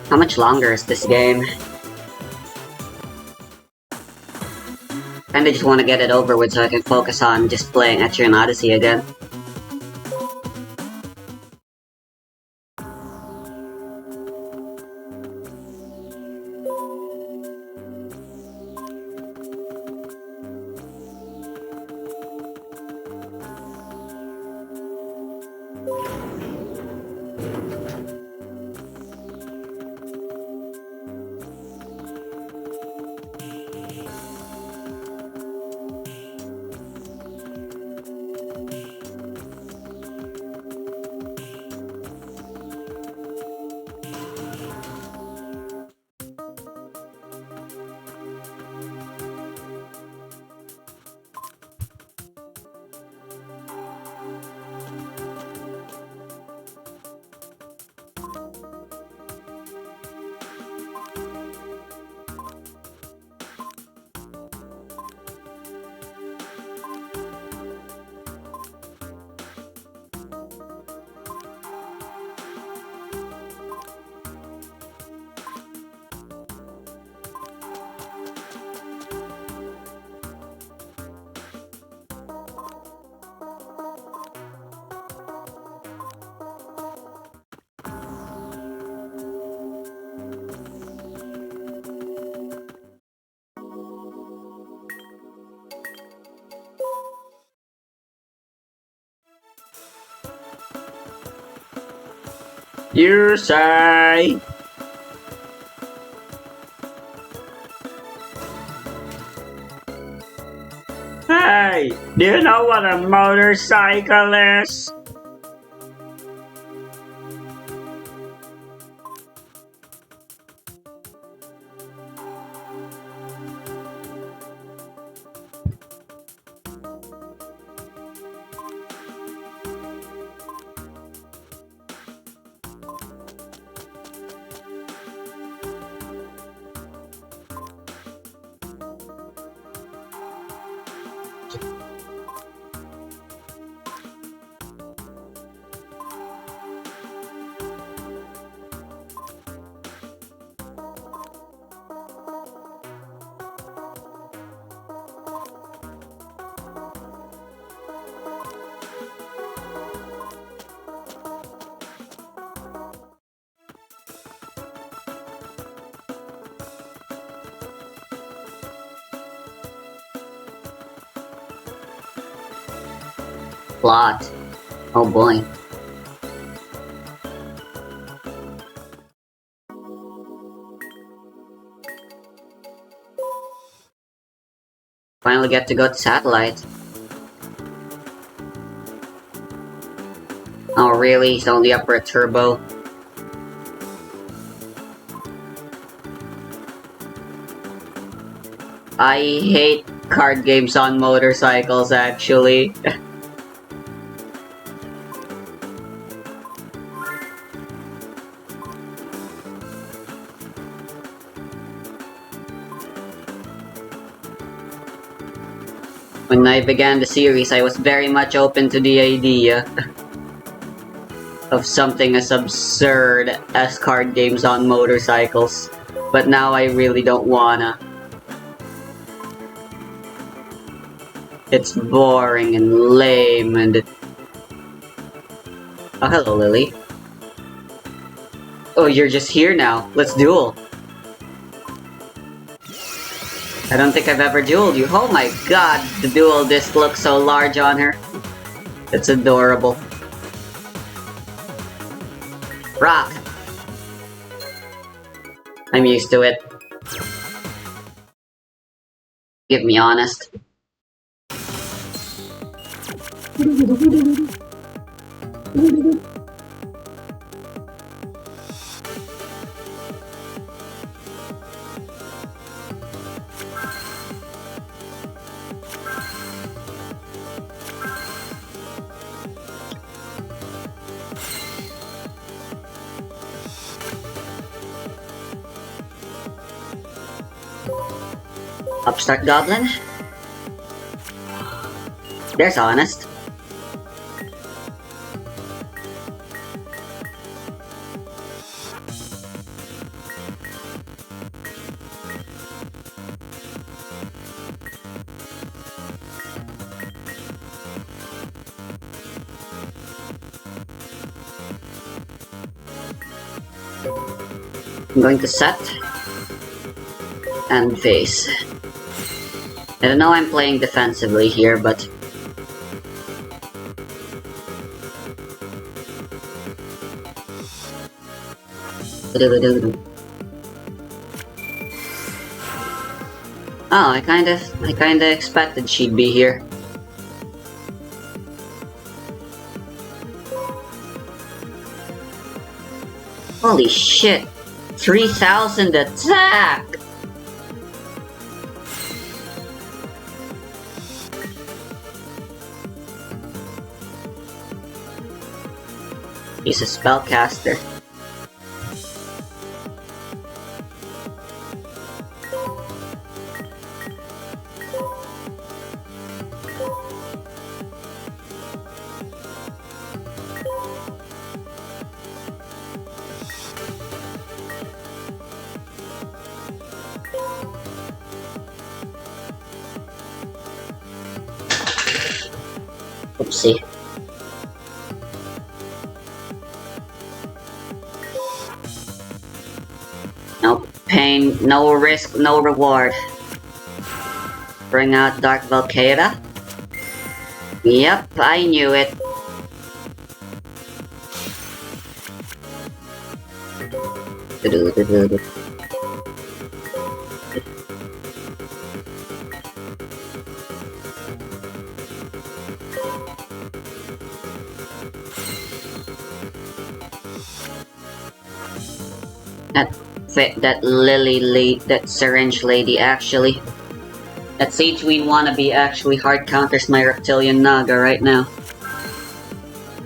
How much longer is this game? Kinda just want to get it over with so I can focus on just playing Etrian Odyssey again. Yyyy! Hey, do you know what a motorcycle is? Plot. Oh boy. Finally get to go to Satellite. Oh really? He's only up for a turbo. I hate card games on motorcycles actually. When I began the series, I was very much open to the idea of something as absurd as card games on motorcycles. But now I really don't wanna. It's boring and lame and... Oh, hello, Lily. Oh, you're just here now. Let's duel. I don't think I've ever dueled you. Oh my god, the duel disc looks so large on her. It's adorable. Rock! I'm used to it. Give me honest. Upstart Goblin? There's honest. I'm going to set and face. I don't know I'm playing defensively here, but oh, I kinda expected she'd be here. Holy shit! 3,000 attack! He's a spellcaster. Oopsie. No pain, no risk, no reward. Bring out Dark Valkyra. Yep, I knew it. That syringe lady actually. That Sage Queen wannabe actually hard counters my Reptilian Naga right now.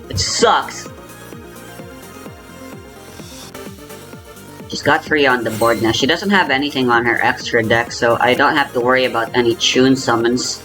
It sucks! She's got 3 on the board now. She doesn't have anything on her extra deck, so I don't have to worry about any tune summons.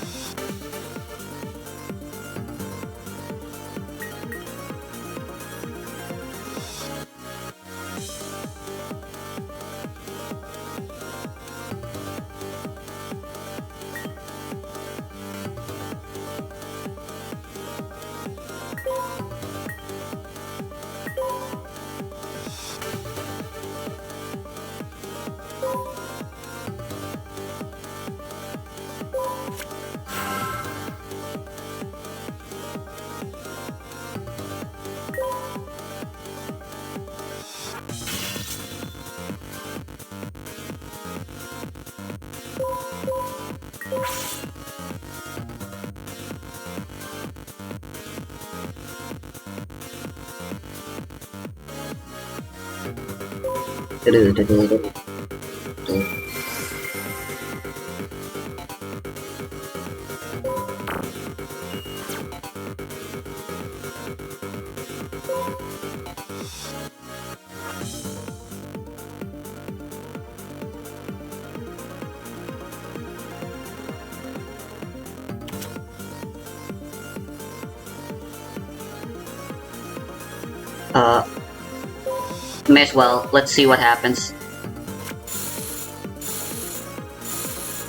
May as well. Let's see what happens.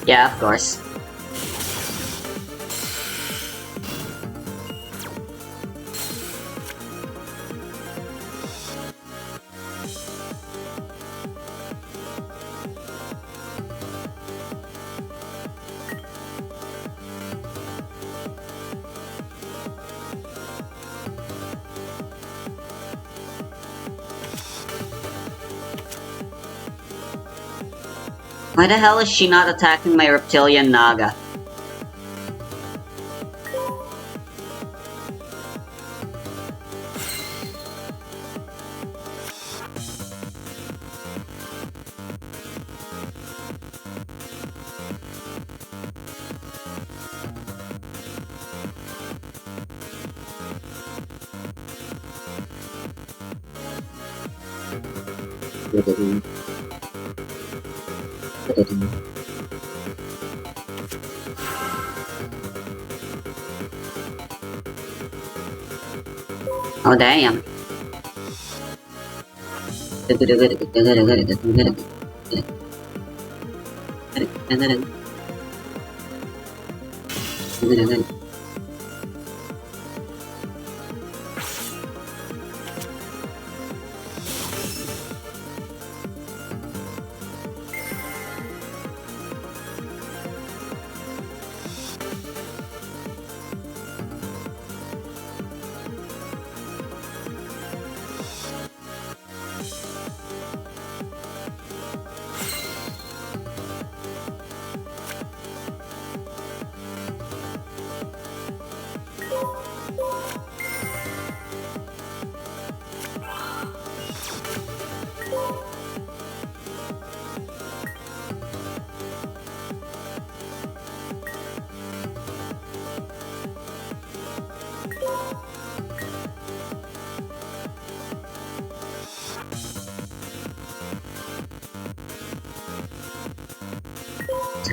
Yeah, of course. Why the hell is she not attacking my Reptilian Naga? Oh damn.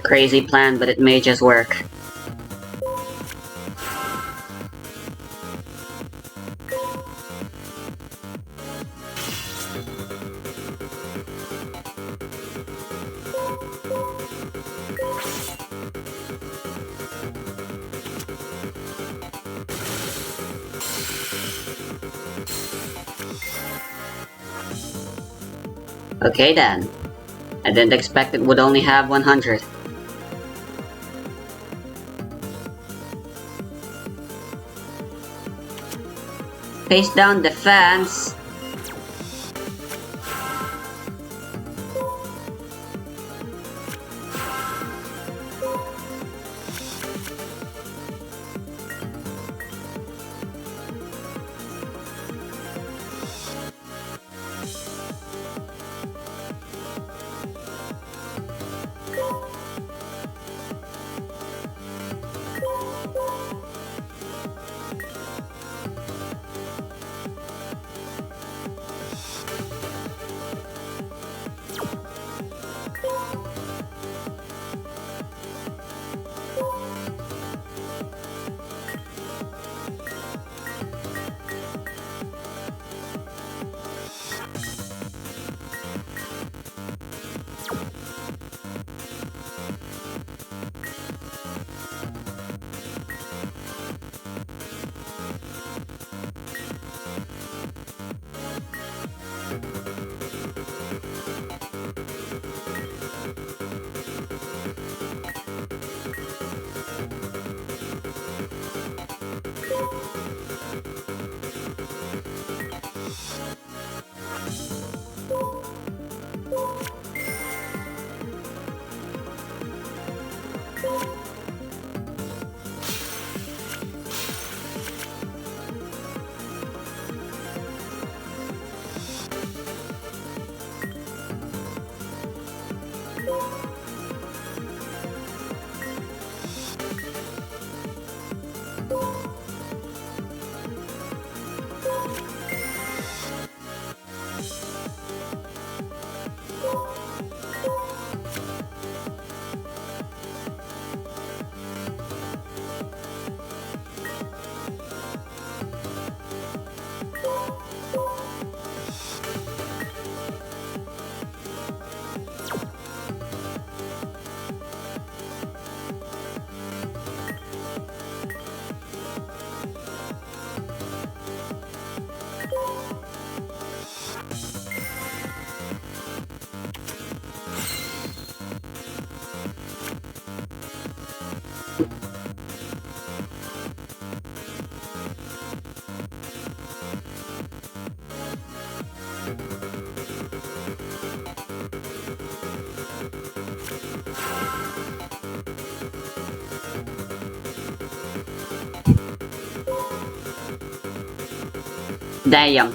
Crazy plan, but it may just work. Okay then. I didn't expect it would only have 100. Face down defense. Damn.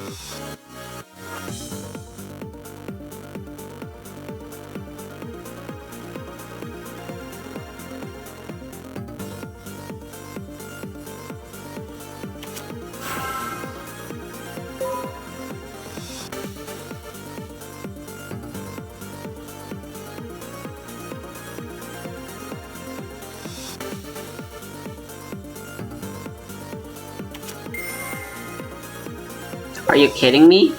Are you kidding me?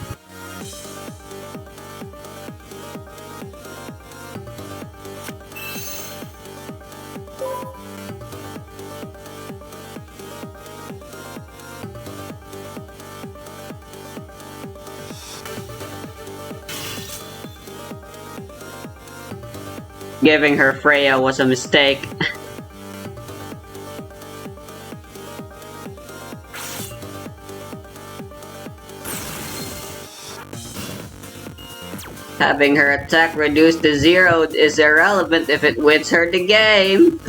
Giving her Freya was a mistake. Having her attack reduced to 0 is irrelevant if it wins her the game.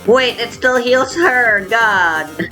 Wait, it still heals her, god!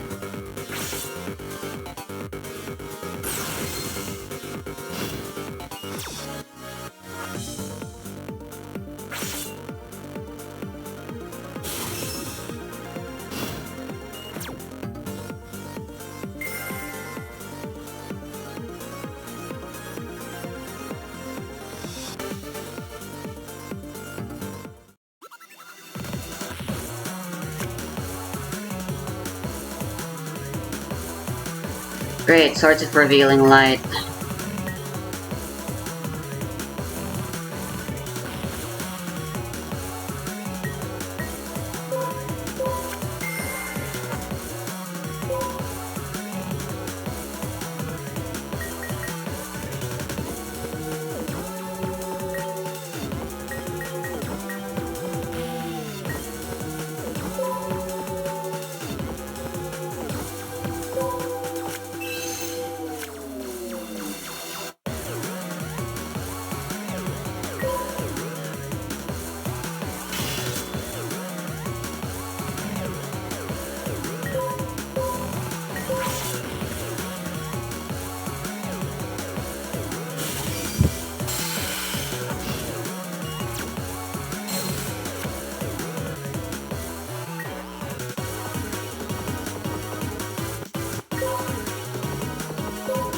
Great, Swords of Revealing Light.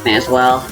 May as well.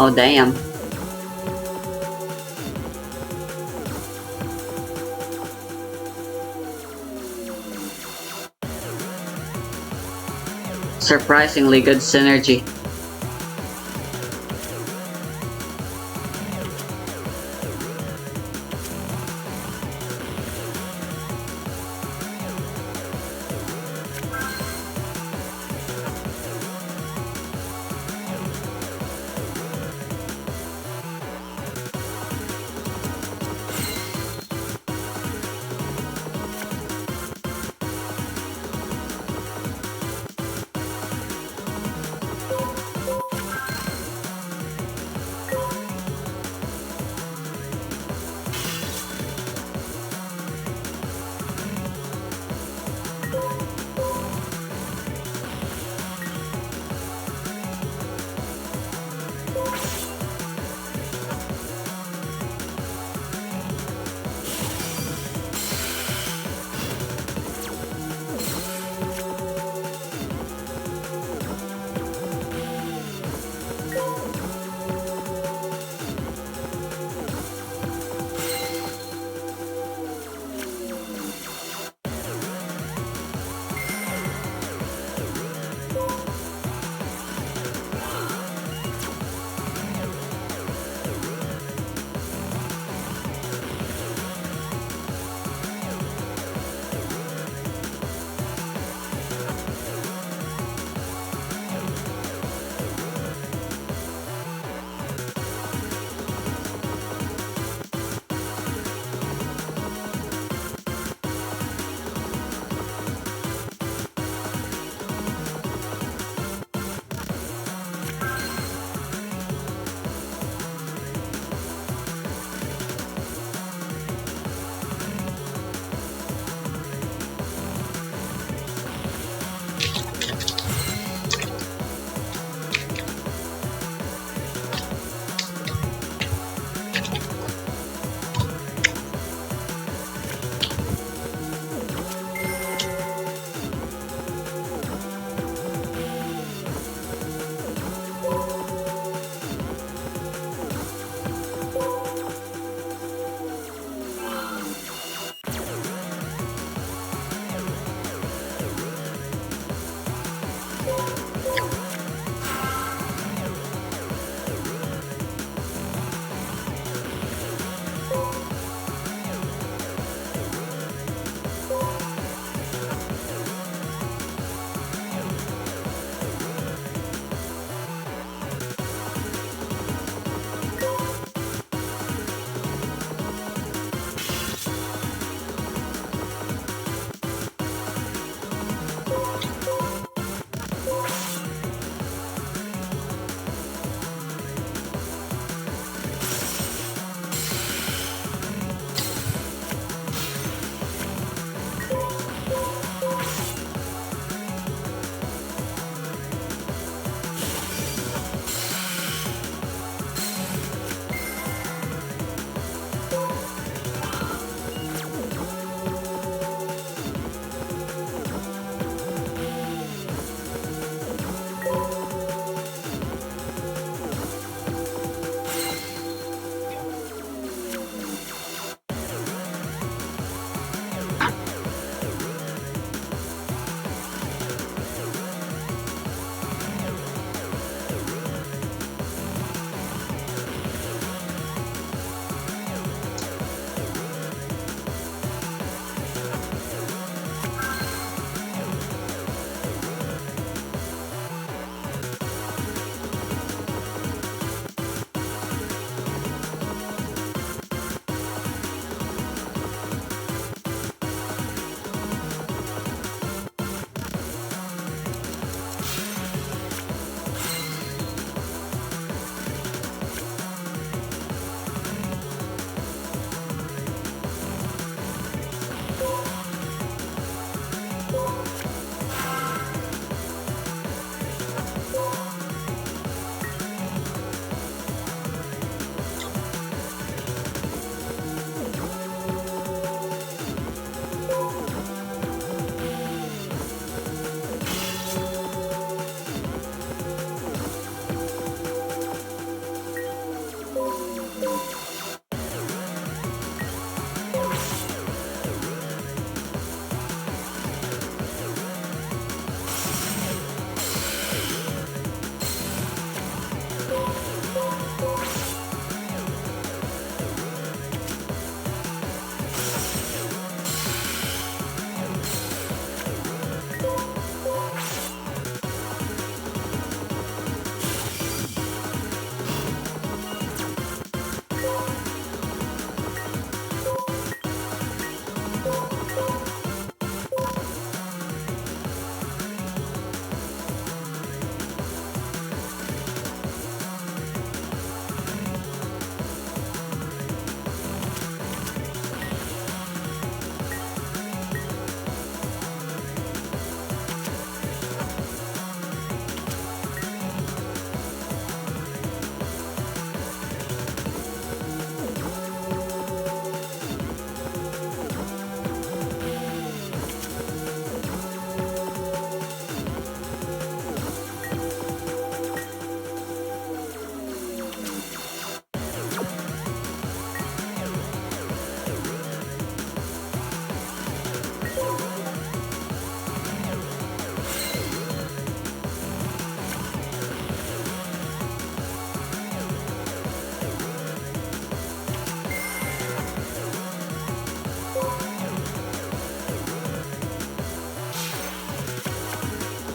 Oh damn. Surprisingly good synergy.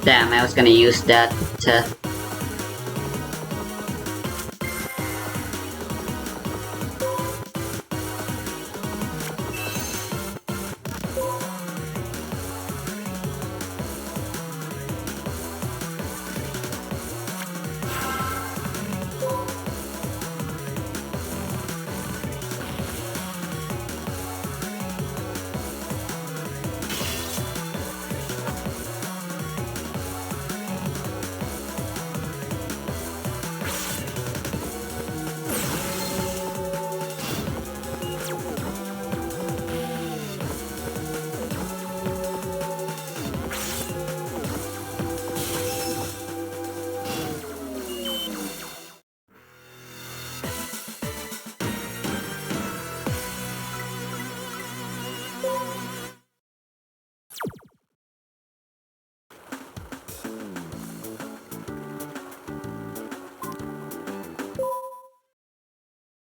Damn, I was gonna use that to...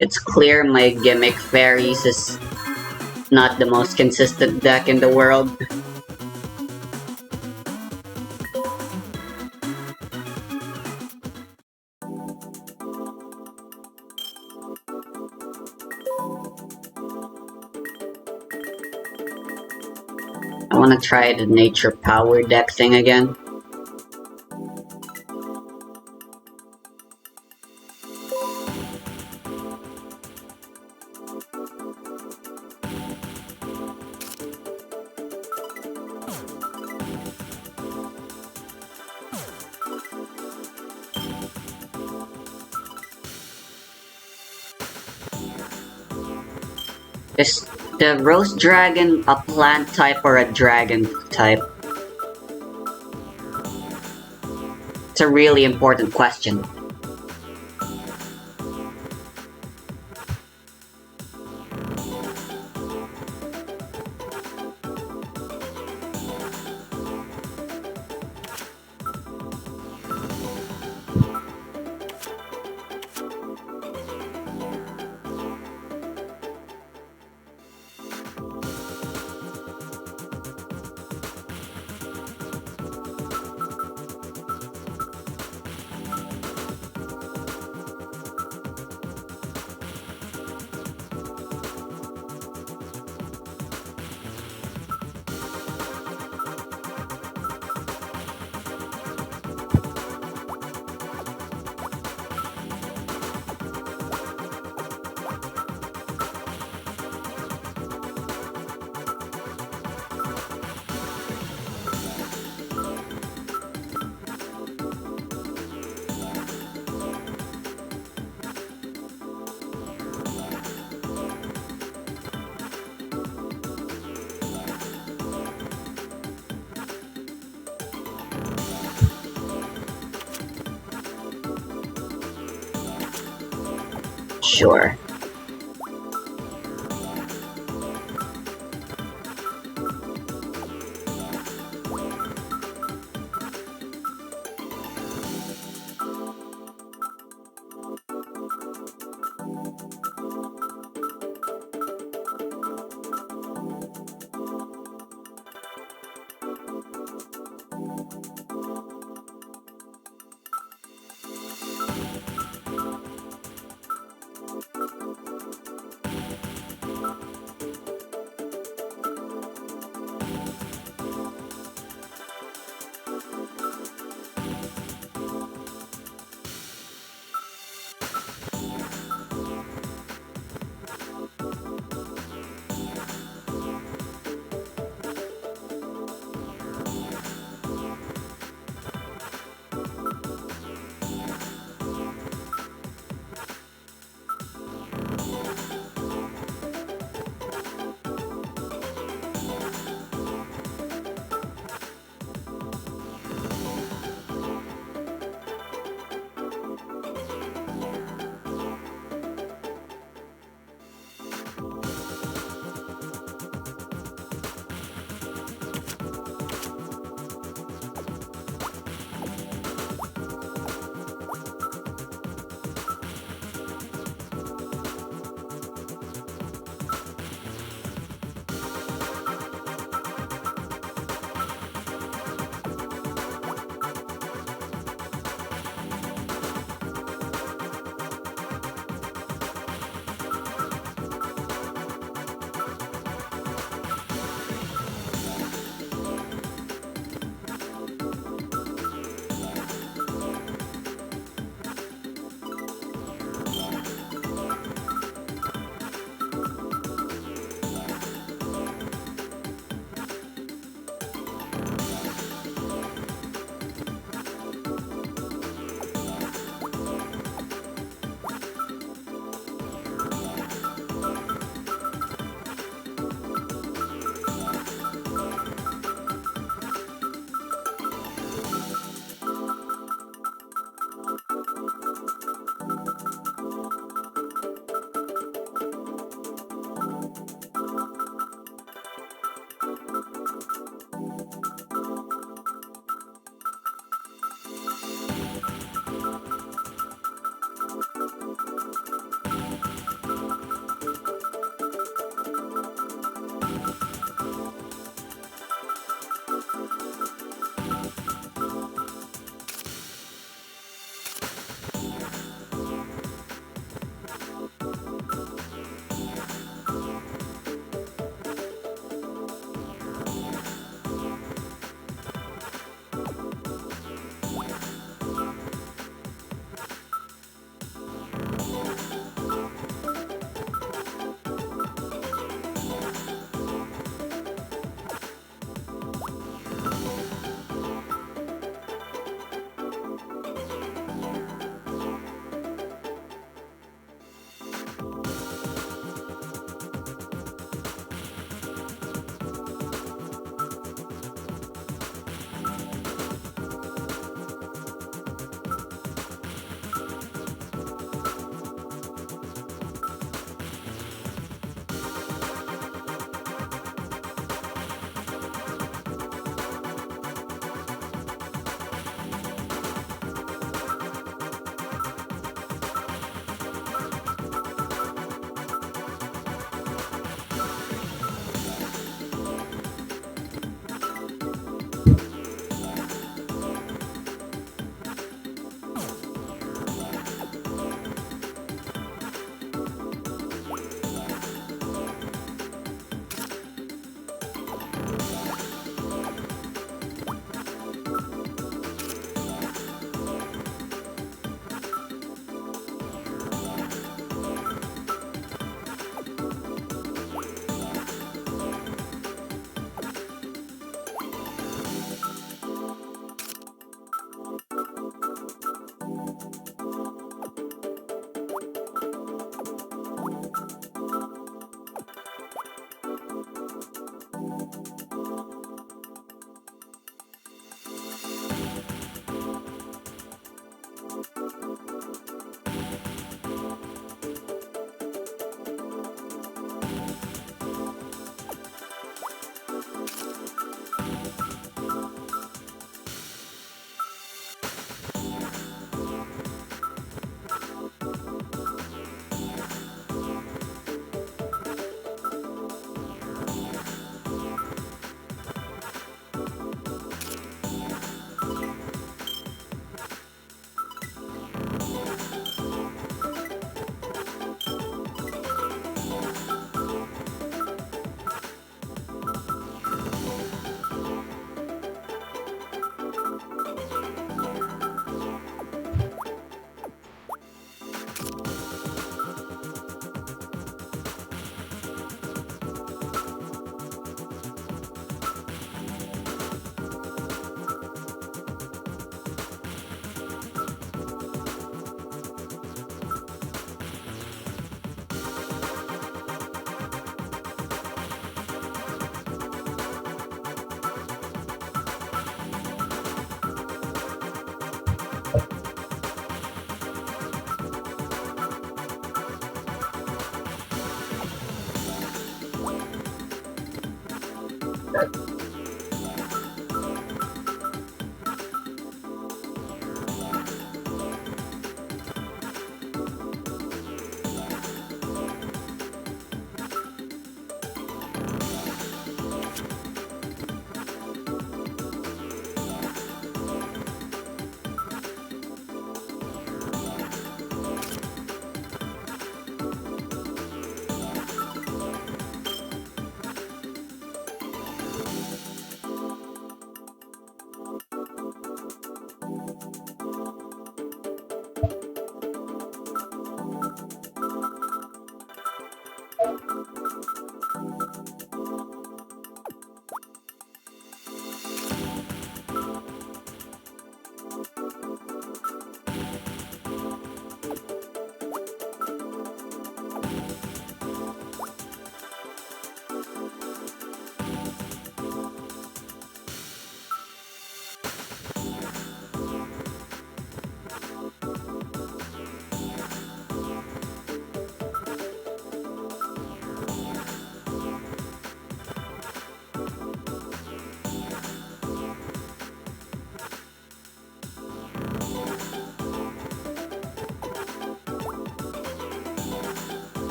It's clear my gimmick fairies is not the most consistent deck in the world. I wanna try the nature power deck thing again. Is the Rose Dragon a plant type or a dragon type? It's a really important question. Sure.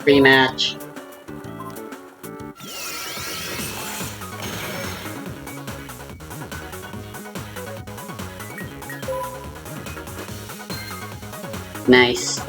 Rematch. Nice.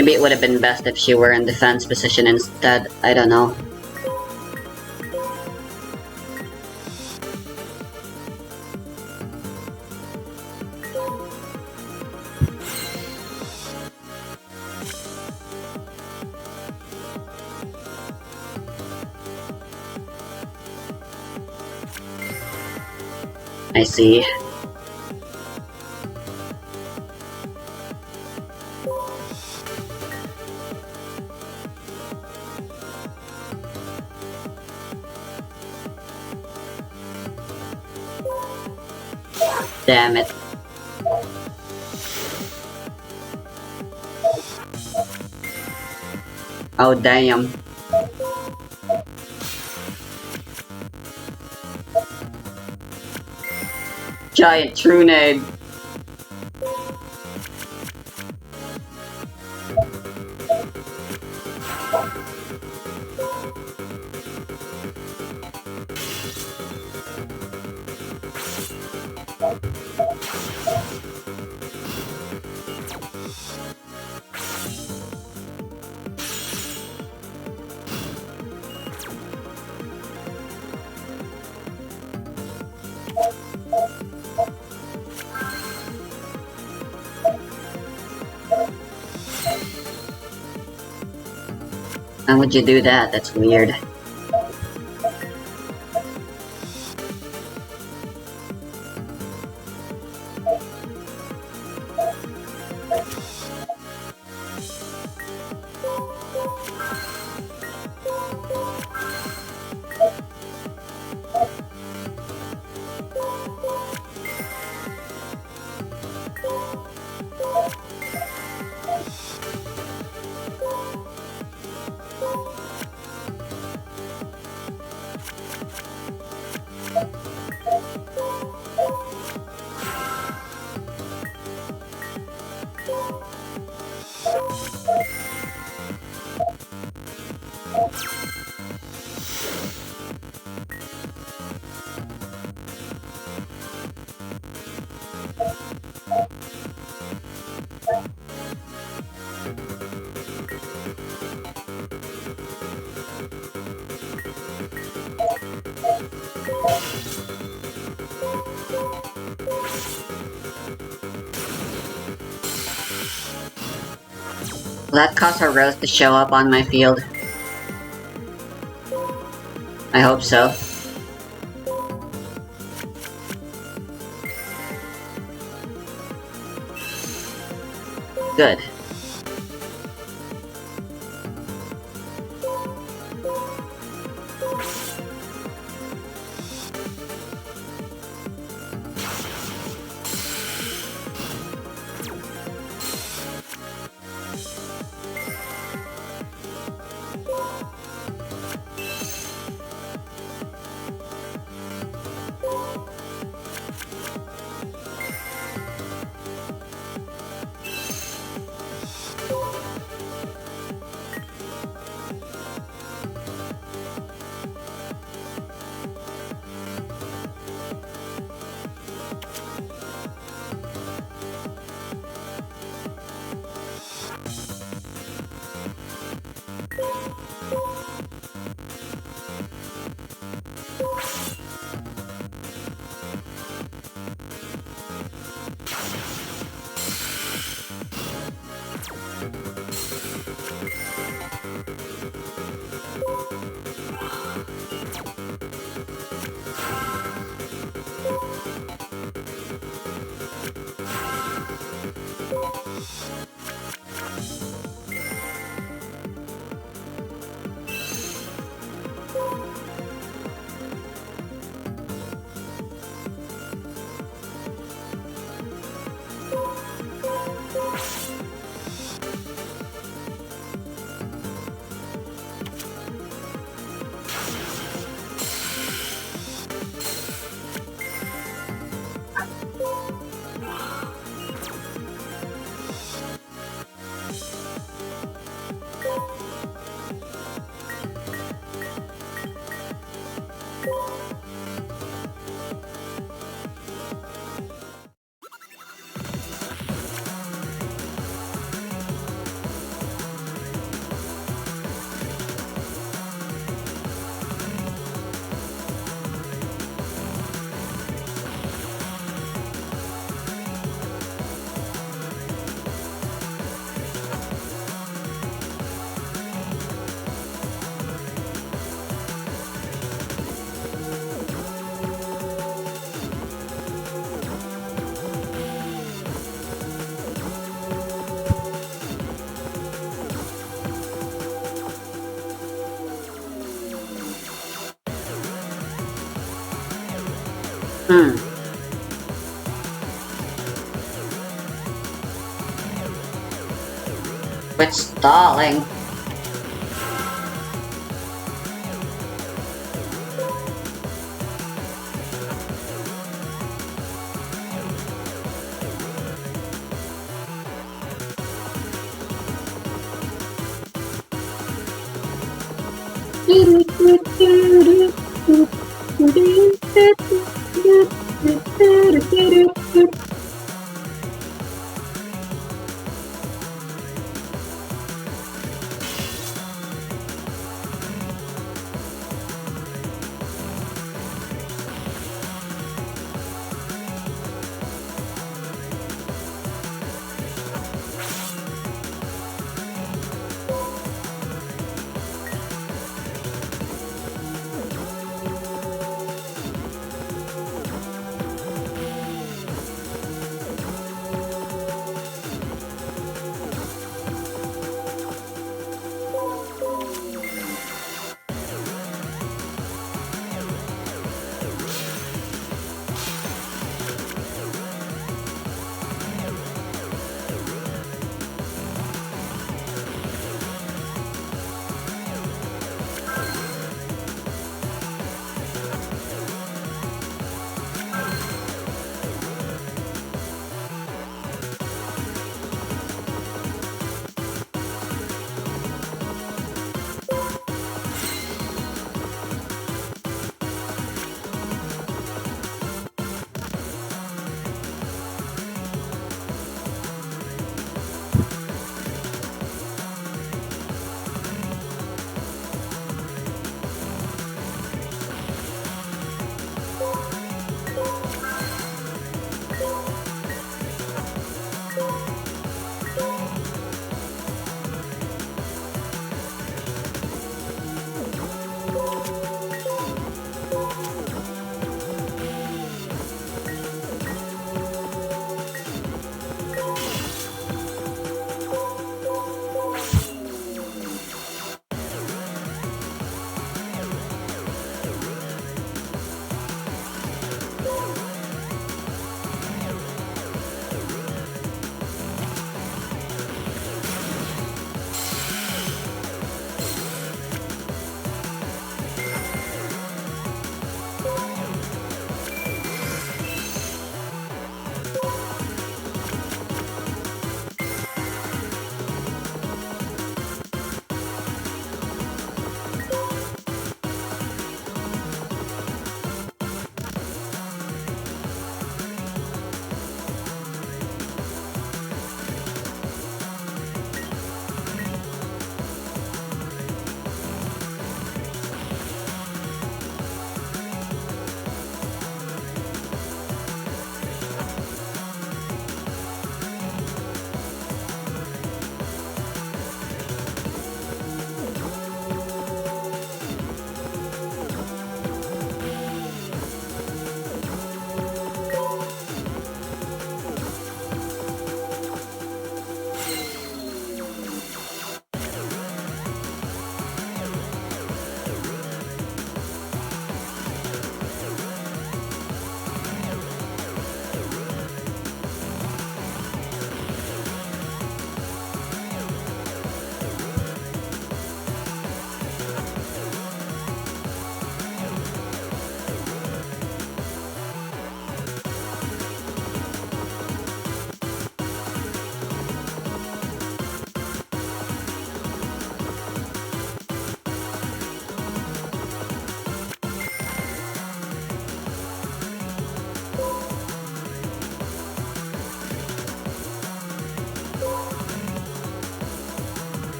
Maybe it would have been best if she were in defense position instead. I don't know. I see. Damn it. Oh damn. Giant Trunade. How would you do that? That's weird. Will that cause her rose to show up on my field? I hope so. Good. Hmm. Quit stalling.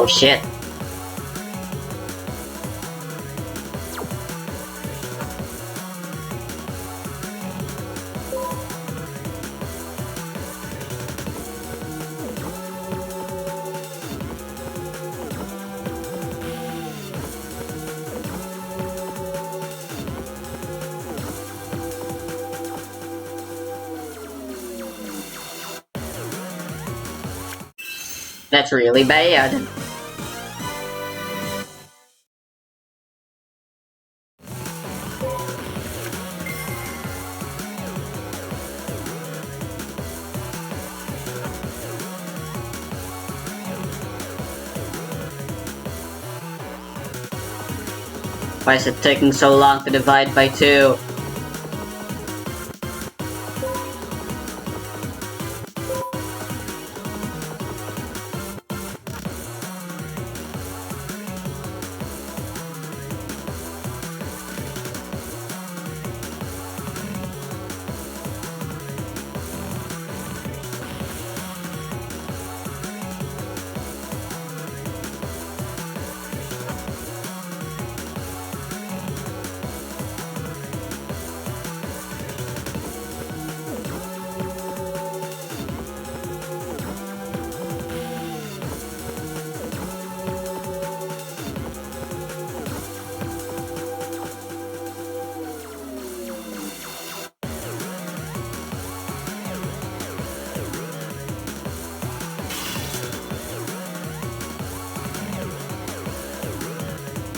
Oh shit. That's really bad. Why is it taking so long to divide by 2?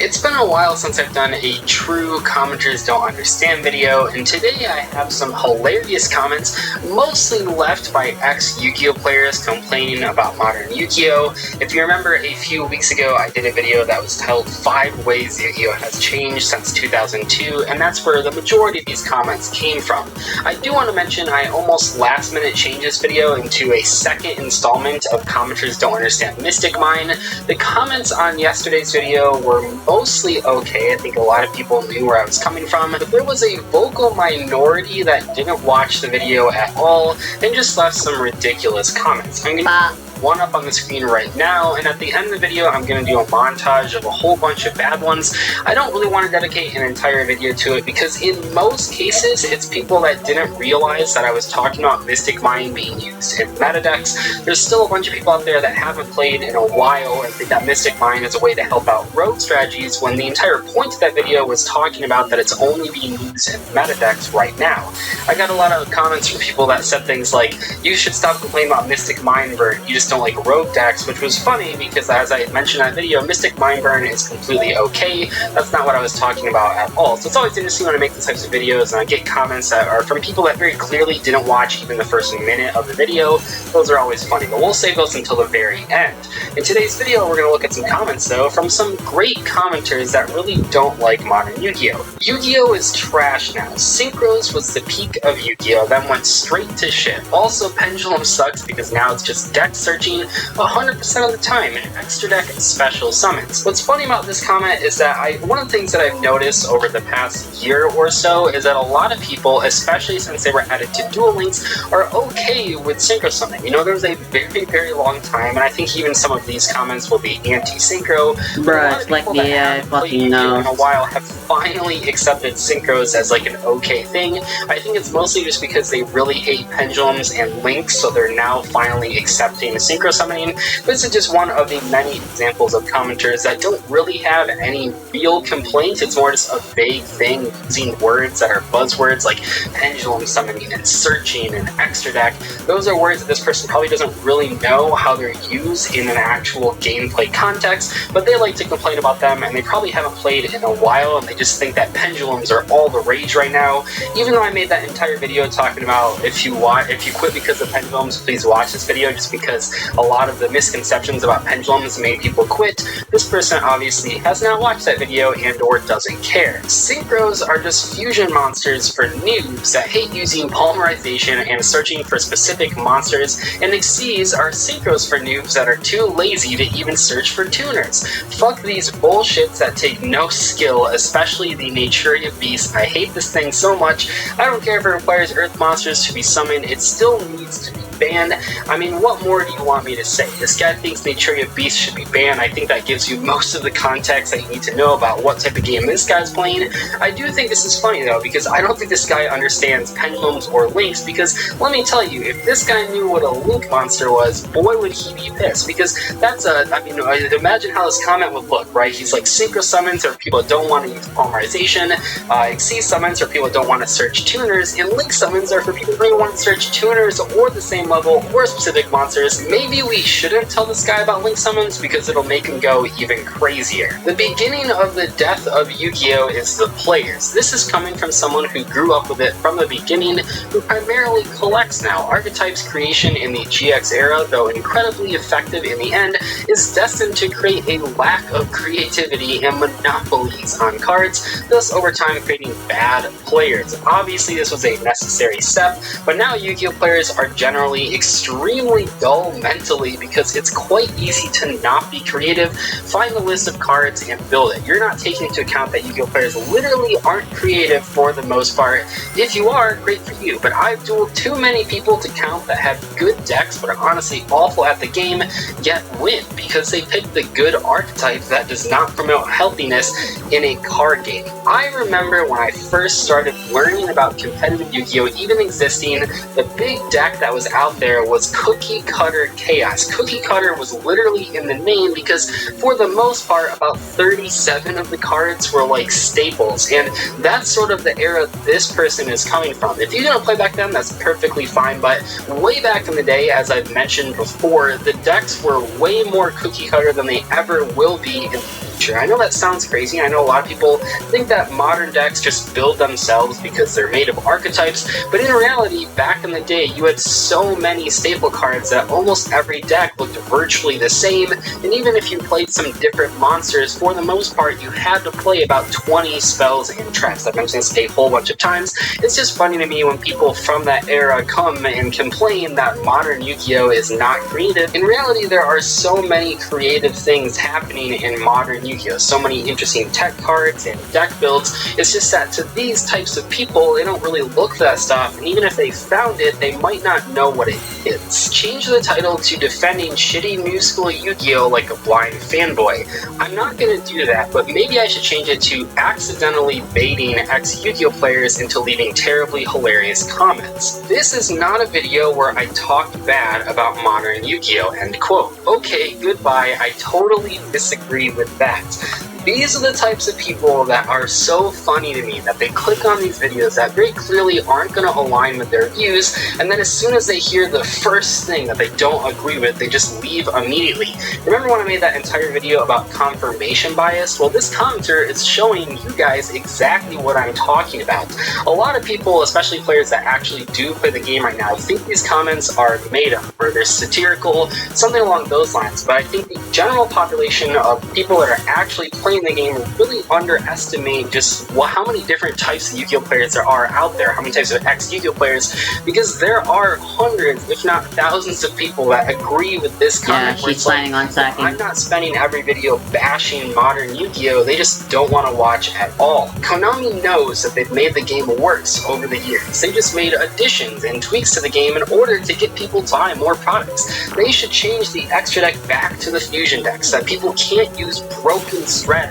It's been a while since I've done a true commenters don't understand video, and today I have some hilarious comments, mostly left by ex-Yu-Gi-Oh players complaining about modern Yu-Gi-Oh! If you remember, a few weeks ago I did a video that was titled 5 Ways Yu-Gi-Oh! Has Changed Since 2002, and that's where the majority of these comments came from. I do want to mention I almost last minute changed this video into a second installment of Commenters Don't Understand Mystic Mine. The comments on yesterday's video were mostly okay. I think a lot of people knew where I was coming from, but there was a vocal minority that didn't watch the video at all and just left some ridiculous comments. I'm gonna one up on the screen right now, and at the end of the video I'm going to do a montage of a whole bunch of bad ones. I don't really want to dedicate an entire video to it because in most cases it's people that didn't realize that I was talking about Mystic Mine being used in meta decks. There's still a bunch of people out there that haven't played in a while and think that Mystic Mine is a way to help out rogue strategies, when the entire point of that video was talking about that it's only being used in meta decks right now. I got a lot of comments from people that said things like, you should stop complaining about Mystic Mine Burn, you just don't like rogue decks, which was funny because, as I mentioned in that video, Mystic Mine Burn is completely okay. That's not what I was talking about at all. So it's always interesting when I make these types of videos and I get comments that are from people that very clearly didn't watch even the first minute of the video. Those are always funny, but we'll save those until the very end. In today's video, we're going to look at some comments, though, from some great commenters that really don't like modern Yu-Gi-Oh! Yu-Gi-Oh! Is trash now. Synchros was the peak of Yu-Gi-Oh! Then went straight to shit. Also, Pendulum sucks because now it's just deck searching 100% of the time and extra deck special summons. What's funny about this comment is that one of the things that I've noticed over the past year or so is that a lot of people, especially since they were added to Duel Links, are okay with synchro summoning. You know, there was a very, very long time, and I think even some of these comments will be anti-synchro. Bruh, it's like the I fucking know. In a while have finally accepted synchros as like an okay thing. I think it's mostly just because they really hate pendulums and links, so they're now finally accepting synchro summoning. This is just one of the many examples of commenters that don't really have any real complaints. It's more just a vague thing using words that are buzzwords like pendulum summoning and searching and extra deck. Those are words that this person probably doesn't really know how they're used in an actual gameplay context, but they like to complain about them, and they probably haven't played in a while and they just think that pendulums are all the rage right now. Even though I made that entire video talking about if you quit because of pendulums, please watch this video, just because a lot of the misconceptions about pendulums made people quit. This person obviously has not watched that video and or doesn't care. Synchros are just fusion monsters for noobs that hate using polymerization and searching for specific monsters, and Xyz are synchros for noobs that are too lazy to even search for tuners. Fuck these bullshits that take no skill, especially the Naturia Beast. I hate this thing so much. I don't care if it requires earth monsters to be summoned, it still needs to be banned. I mean, what more do you want me to say? This guy thinks Naturia Beast should be banned. I think that gives you most of the context that you need to know about what type of game this guy's playing. I do think this is funny though, because I don't think this guy understands pendulums or links, because let me tell you, if this guy knew what a link monster was, boy would he be pissed, because that's I mean, imagine how this comment would look, right? He's like, synchro summons are people that don't want to use polymerization, Xyz summons are people that don't want to search tuners, and link summons are for people who don't want to search tuners or the same level or specific monsters. Maybe we shouldn't tell this guy about link summons because it'll make him go even crazier. The beginning of the death of Yu-Gi-Oh! Is the players. This is coming from someone who grew up with it from the beginning, who primarily collects now. Archetypes creation in the GX era, though incredibly effective in the end, is destined to create a lack of creativity creativity and monopolies on cards, thus over time creating bad players. Obviously this was a necessary step, but now Yu-Gi-Oh players are generally extremely dull mentally because it's quite easy to not be creative, find the list of cards, and build it. You're not taking into account that Yu-Gi-Oh players literally aren't creative for the most part. If you are, great for you, but I've dueled too many people to count that have good decks but are honestly awful at the game, yet win, because they picked the good archetype that does not promote healthiness in a card game. I remember when I first started learning about competitive Yu-Gi-Oh even existing, the big deck that was out there was Cookie Cutter Chaos. Cookie Cutter was literally in the name because for the most part about 37 of the cards were like staples, and that's sort of the era this person is coming from. If you didn't play back then, that's perfectly fine, but way back in the day, as I've mentioned before, the decks were way more cookie cutter than they ever will be in the future. I know that sounds crazy. I know a lot of people think that modern decks just build themselves because they're made of archetypes, but in reality, back in the day, you had so many staple cards that almost every deck looked virtually the same, and even if you played some different monsters, for the most part, you had to play about 20 spells and traps. I've mentioned this a whole bunch of times. It's just funny to me when people from that era come and complain that modern Yu-Gi-Oh is not creative. In reality, there are so many creative things happening in modern Yu-Gi-Oh! So many interesting tech cards and deck builds. It's just that to these types of people, they don't really look for that stuff, and even if they found it, they might not know what it is. Change the title to Defending Shitty New School Yu-Gi-Oh! Like a Blind Fanboy. I'm not gonna do that, but maybe I should change it to Accidentally Baiting ex-Yu-Gi-Oh! Players into leaving terribly hilarious comments. This is not a video where I talk bad about modern Yu-Gi-Oh! End quote. Okay, goodbye, I totally disagree with that. These are the types of people that are so funny to me that they click on these videos that very clearly aren't going to align with their views, and then as soon as they hear the first thing that they don't agree with, they just leave immediately. Remember when I made that entire video about confirmation bias? Well, this commenter is showing you guys exactly what I'm talking about. A lot of people, especially players that actually do play the game right now, think these comments are made up, or they're satirical, something along those lines, but I think the general population of people that are actually playing the game really underestimate just how many different types of Yu-Gi-Oh players there are out there, how many types of ex-Yu-Gi-Oh players, because there are hundreds, if not thousands of people that agree with this comment. Yeah, she's planning on sacking. I'm not spending every video bashing modern Yu-Gi-Oh, they just don't want to watch at all. Konami knows that they've made the game worse over the years. They just made additions and tweaks to the game in order to get people to buy more products. They should change the extra deck back to the fusion deck so that people can't use broken strategies.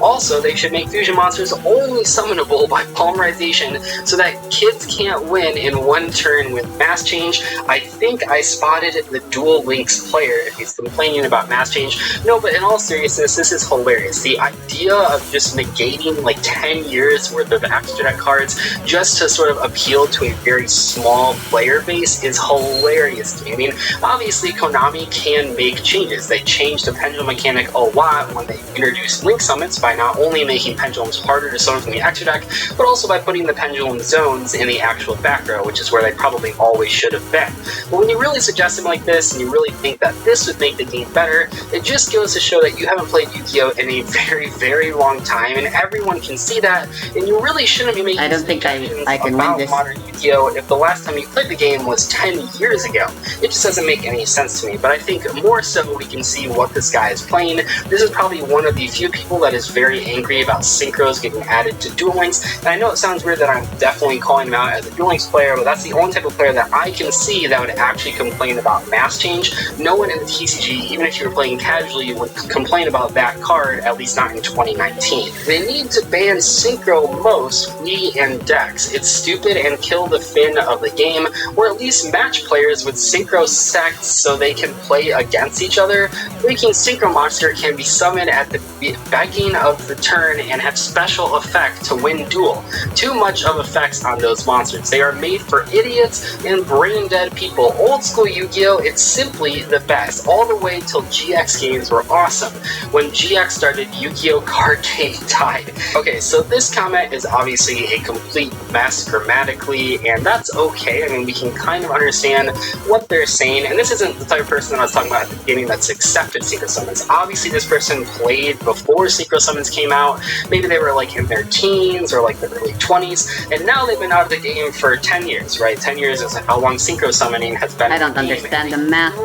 Also, they should make fusion monsters only summonable by polymerization so that kids can't win in one turn with mass change. I think I spotted the Duel Links player if he's complaining about mass change. No, but in all seriousness, this is hilarious. The idea of just negating like 10 years worth of extra deck cards just to sort of appeal to a very small player base is hilarious to me. I mean, obviously Konami can make changes. They changed the pendulum mechanic a lot when they introduced Link summons by not only making pendulums harder to summon from the extra deck, but also by putting the pendulum zones in the actual back row, which is where they probably always should have been. But when you really suggest something like this, and you really think that this would make the game better, it just goes to show that you haven't played Yu-Gi-Oh! In a very, very long time, and everyone can see that, and you really shouldn't be making I can win this. modern Yu-Gi-Oh! If the last time you played the game was 10 years ago. It just doesn't make any sense to me, but I think more so we can see what this guy is playing. This is probably one of the few people that is very angry about synchros getting added to Duel Links, and I know it sounds weird that I'm definitely calling him out as a Duel Links player, but that's the only type of player that I can see that would actually complain about mass change. No one in the TCG, even if you were playing casually, would complain about that card, at least not in 2019. They need to ban synchro most Wii and decks. It's stupid and kill the fin of the game, or at least match players with synchro sects so they can play against each other. Freaking synchro monster can be summoned at the beginning of the turn and have special effect to win duel. Too much of effects on those monsters. They are made for idiots and brain dead people. Old school Yu-Gi-Oh! It's simply the best. All the way till GX games were awesome. When GX started, Yu-Gi-Oh! Card game died. Okay, so this comment is obviously a complete mess grammatically, and that's okay. I mean, we can kind of understand what they're saying, and this isn't the type of person that I was talking about at the beginning that's accepted secret summons. Obviously, this person played before before Synchro Summons came out. Maybe they were like in their teens or like the early 20s, and now they've been out of the game for 10 years, right? 10 years is how long Synchro Summoning has been. I don't understand the math.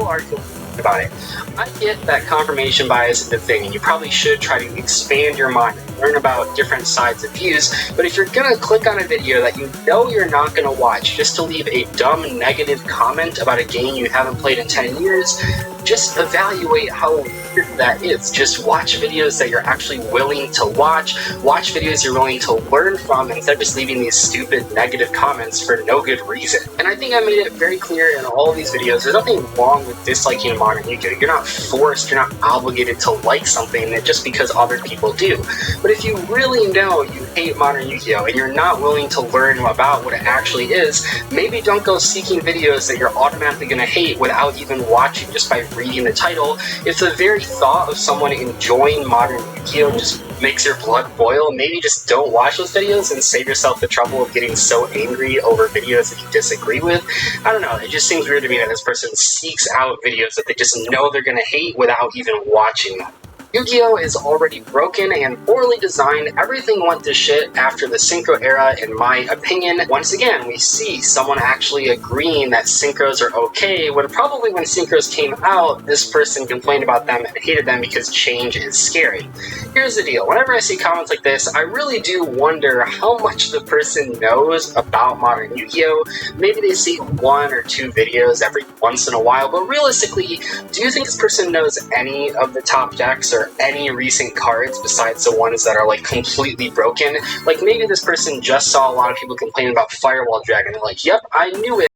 About it. I get that confirmation bias is the thing, and you probably should try to expand your mind and learn about different sides of views, but if you're gonna click on a video that you know you're not gonna watch just to leave a dumb negative comment about a game you haven't played in 10 years, just evaluate how weird that is. Just watch videos that you're actually willing to watch videos you're willing to learn from, instead of just leaving these stupid negative comments for no good reason. And I think I made it very clear in all of these videos, there's nothing wrong with disliking Modern Yu-Gi-Oh! You're not forced, you're not obligated to like something just because other people do. But if you really know you hate Modern Yu-Gi-Oh! And you're not willing to learn about what it actually is, maybe don't go seeking videos that you're automatically going to hate without even watching just by reading the title. If the very thought of someone enjoying Modern Yu-Gi-Oh! Just makes your blood boil, maybe just don't watch those videos and save yourself the trouble of getting so angry over videos that you disagree with. I don't know, it just seems weird to me that this person seeks out videos that they just know they're gonna hate without even watching them. Yu-Gi-Oh! Is already broken and poorly designed. Everything went to shit after the Synchro era, in my opinion. Once again, we see someone actually agreeing that Synchros are okay, when probably when Synchros came out, this person complained about them and hated them because change is scary. Here's the deal, whenever I see comments like this, I really do wonder how much the person knows about Modern Yu-Gi-Oh! Maybe they see 1 or 2 videos every once in a while, but realistically, do you think this person knows any of the top decks or any recent cards besides the ones that are like completely broken? Like maybe this person just saw a lot of people complaining about Firewall Dragon, they're like, yep, I knew it.